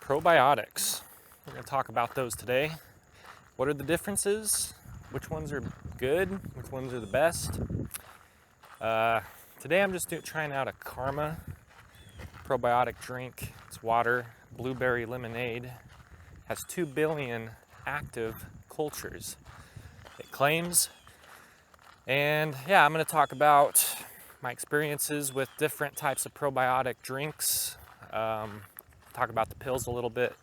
Probiotics. We're going to talk about those today. What are the differences? Which ones are good? Which ones are the best? Today I'm just trying out a Karma Probiotic drink. It's water, blueberry lemonade. Has 2 billion active cultures, it claims. And yeah, I'm going to talk about my experiences with different types of probiotic drinks. Talk about the pills a little bit.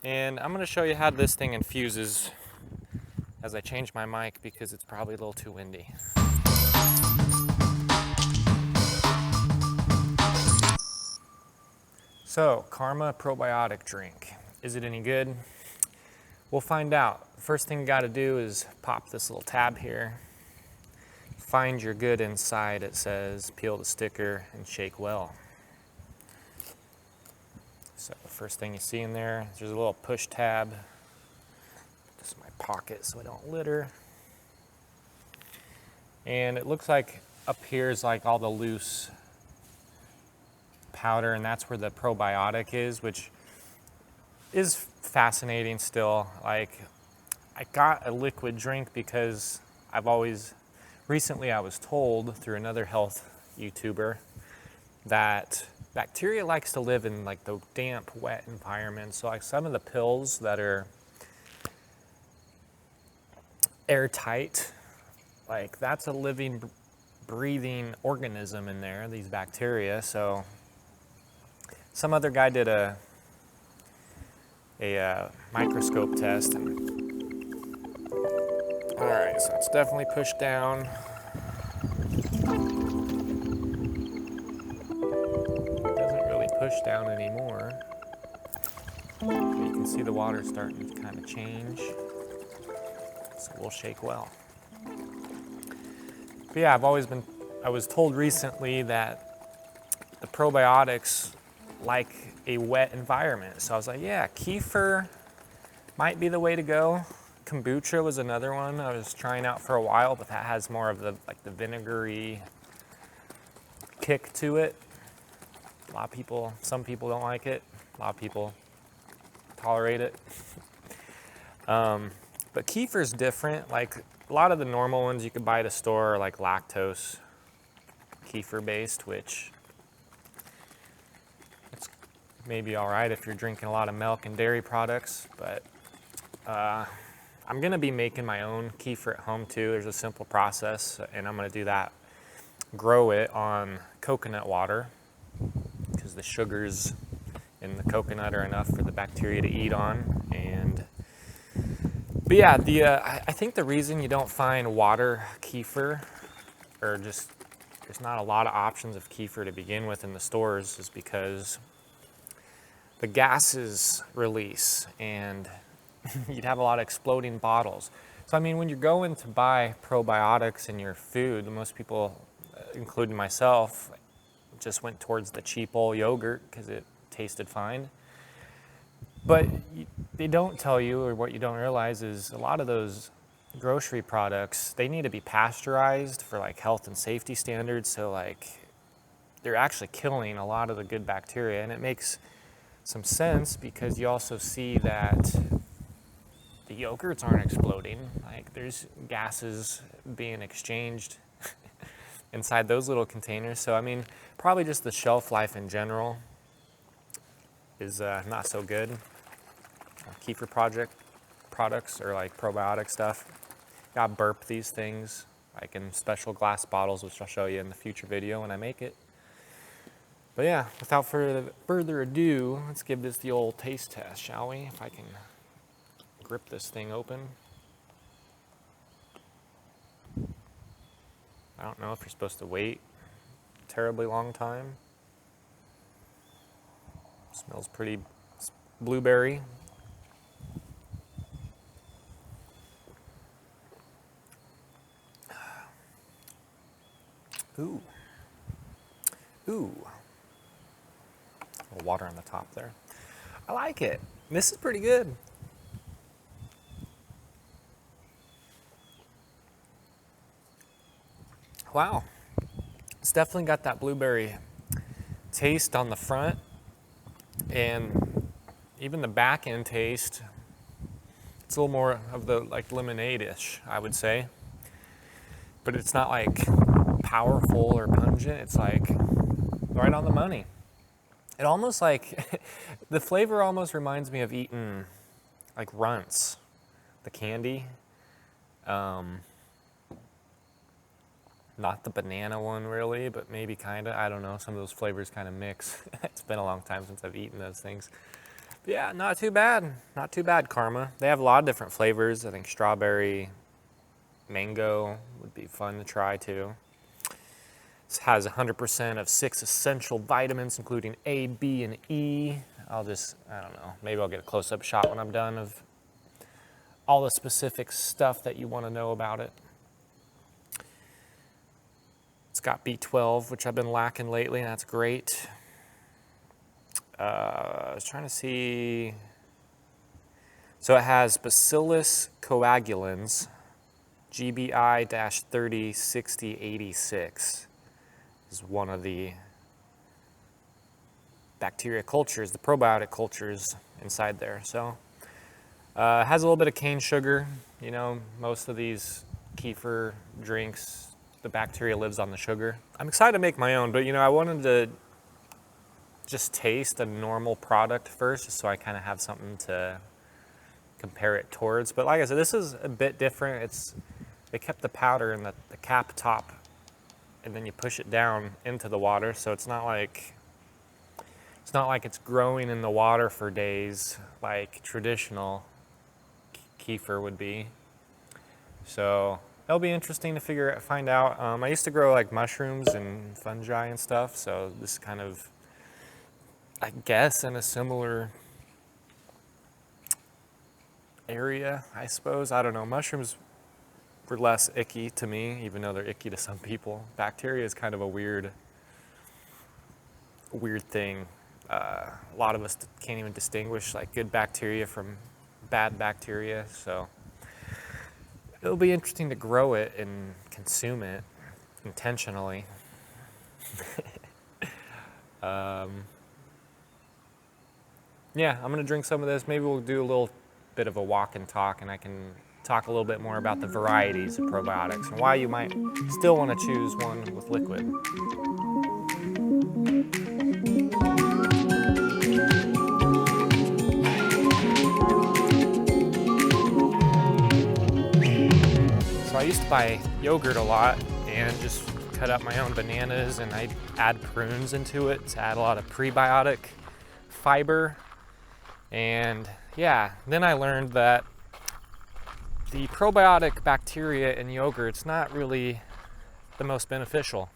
And I'm going to show you how this thing infuses as I change my mic because it's probably a little too windy. So, Karma Probiotic drink. Is it any good? We'll find out. The first thing you got to do is pop this little tab here. Find your good inside, it says. Peel the sticker and shake well. So the first thing you see in there, there's a little push tab. This is my pocket so I don't litter. And it looks like up here is like all the loose powder, and that's where the probiotic is, which is fascinating still. Like, I got a liquid drink because recently I was told through another health YouTuber that bacteria likes to live in like the damp, wet environment. So like some of the pills that are airtight, like that's a living, breathing organism in there, these bacteria. So some other guy did a microscope test. All right, so it's definitely pushed down. Push down anymore. You can see the water starting to kind of change. So we'll shake well. But yeah, I was told recently that the probiotics like a wet environment. So I was like, yeah, Kefir might be the way to go. Kombucha was another one I was trying out for a while, but that has more of the vinegary kick to it. Some people don't like it. A lot of people tolerate it. But Kefir's different. Like a lot of the normal ones you could buy at a store are like lactose Kefir based, which it's maybe all right if you're drinking a lot of milk and dairy products. But I'm gonna be making my own Kefir at home too. There's a simple process, and I'm gonna do that. Grow it on coconut water, because the sugars in the coconut are enough for the bacteria to eat on. But yeah, I think the reason you don't find water Kefir, or just there's not a lot of options of Kefir to begin with in the stores, is because the gases release and you'd have a lot of exploding bottles. So I mean, when you're going to buy probiotics in your food, most people, including myself, just went towards the cheap old yogurt because it tasted fine. But they don't tell you, or what you don't realize is a lot of those grocery products, they need to be pasteurized for like health and safety standards. So like they're actually killing a lot of the good bacteria, and it makes some sense because you also see that the yogurts aren't exploding. Like there's gases being exchanged inside those little containers. So I mean, probably just the shelf life in general is not so good. Kefir products or like probiotic stuff, gotta burp these things like in special glass bottles, which I'll show you in the future video when I make it. But yeah, without further ado, let's give this the old taste test, shall we? If I can grip this thing open. I don't know if you're supposed to wait a terribly long time. Smells pretty blueberry. Ooh. Ooh. A little water on the top there. I like it. This is pretty good. Wow. It's definitely got that blueberry taste on the front, and even the back end taste, it's a little more of the like lemonade-ish, I would say. But it's not like powerful or pungent. It's like right on the money. It almost like, the flavor almost reminds me of eating like Runts, the candy. Not the banana one really, but maybe kind of. I don't know. Some of those flavors kind of mix. It's been a long time since I've eaten those things. But yeah, not too bad. Not too bad, Karma. They have a lot of different flavors. I think strawberry, mango would be fun to try too. This has 100% of 6 essential vitamins, including A, B, and E. I don't know, maybe I'll get a close-up shot when I'm done of all the specific stuff that you want to know about it. It's got B12, which I've been lacking lately, and that's great. I was trying to see. So it has Bacillus coagulans, GBI-306086 is one of the bacteria cultures, the probiotic cultures inside there. So it has a little bit of cane sugar. You know, most of these kefir drinks, the bacteria lives on the sugar. I'm excited to make my own, but you know, I wanted to just taste a normal product first, just so I kind of have something to compare it towards. But like I said, this is a bit different. They kept the powder in the cap top, and then you push it down into the water, so it's not like it's growing in the water for days like traditional kefir would be. So it'll be interesting to find out. I used to grow like mushrooms and fungi and stuff, so this is kind of, I guess, in a similar area, I suppose. I don't know. Mushrooms were less icky to me, even though they're icky to some people. Bacteria is kind of a weird thing. A lot of us can't even distinguish like good bacteria from bad bacteria, so it'll be interesting to grow it and consume it intentionally. Yeah, I'm gonna drink some of this. Maybe we'll do a little bit of a walk and talk, and I can talk a little bit more about the varieties of probiotics and why you might still want to choose one with liquid. So I used to buy yogurt a lot and just cut up my own bananas, and I add prunes into it to add a lot of prebiotic fiber. And yeah, then I learned that the probiotic bacteria in yogurt's not really the most beneficial.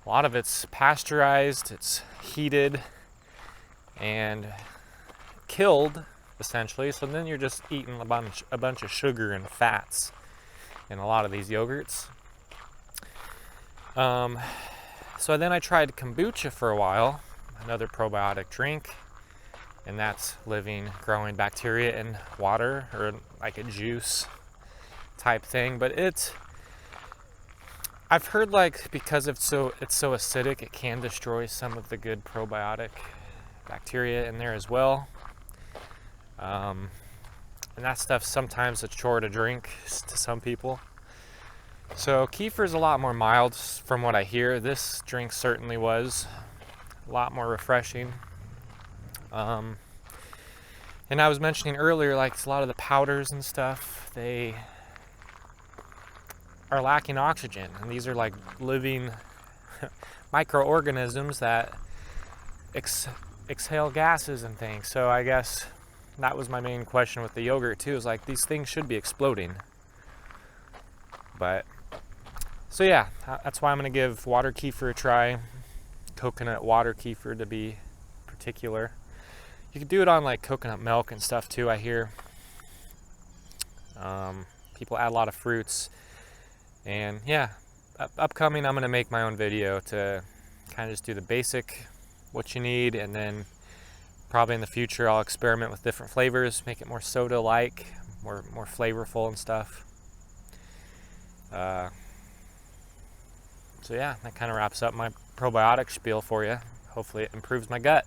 A lot of it's pasteurized, it's heated and killed essentially, so then you're just eating a bunch of sugar and fats in a lot of these yogurts. So then I tried kombucha for a while, another probiotic drink, and that's growing bacteria in water, or like a juice type thing. But I've heard like because it's so acidic, it can destroy some of the good probiotic bacteria in there as well. And that stuff sometimes a chore to drink to some people. So kefir is a lot more mild from what I hear. This drink certainly was a lot more refreshing. And I was mentioning earlier, like a lot of the powders and stuff, they are lacking oxygen. And these are like living microorganisms that exhale gases and things. So I guess that was my main question with the yogurt too, is like these things should be exploding. But, so yeah, that's why I'm gonna give water kefir a try. Coconut water kefir to be particular. You could do it on like coconut milk and stuff too, I hear. People add a lot of fruits. And yeah, upcoming I'm gonna make my own video to kind of just do the basic, what you need, and then probably in the future I'll experiment with different flavors, make it more soda-like, more flavorful and stuff. So yeah, that kind of wraps up my probiotic spiel for you. Hopefully it improves my gut.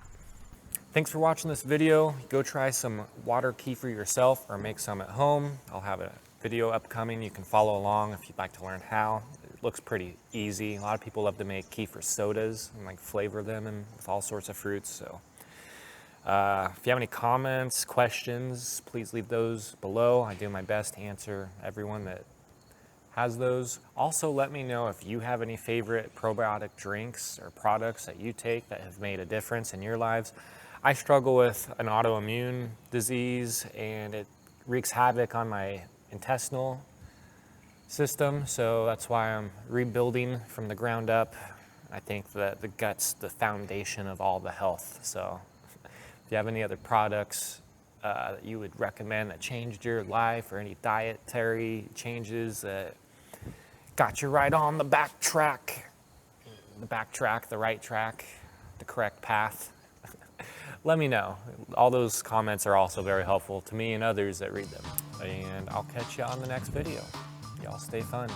Thanks for watching this video. Go try some water kefir yourself or make some at home. I'll have a video upcoming. You can follow along if you'd like to learn how. It looks pretty easy. A lot of people love to make kefir sodas and like flavor them and with all sorts of fruits. So if you have any comments, questions, please leave those below. I do my best to answer everyone that has those. Also, let me know if you have any favorite probiotic drinks or products that you take that have made a difference in your lives. I struggle with an autoimmune disease and it wreaks havoc on my intestinal system, so that's why I'm rebuilding from the ground up. I think that the gut's the foundation of all the health. So if you have any other products that you would recommend that changed your life, or any dietary changes that got you right on the right track, the correct path, let me know. All those comments are also very helpful to me and others that read them. And I'll catch you on the next video. Y'all stay fun.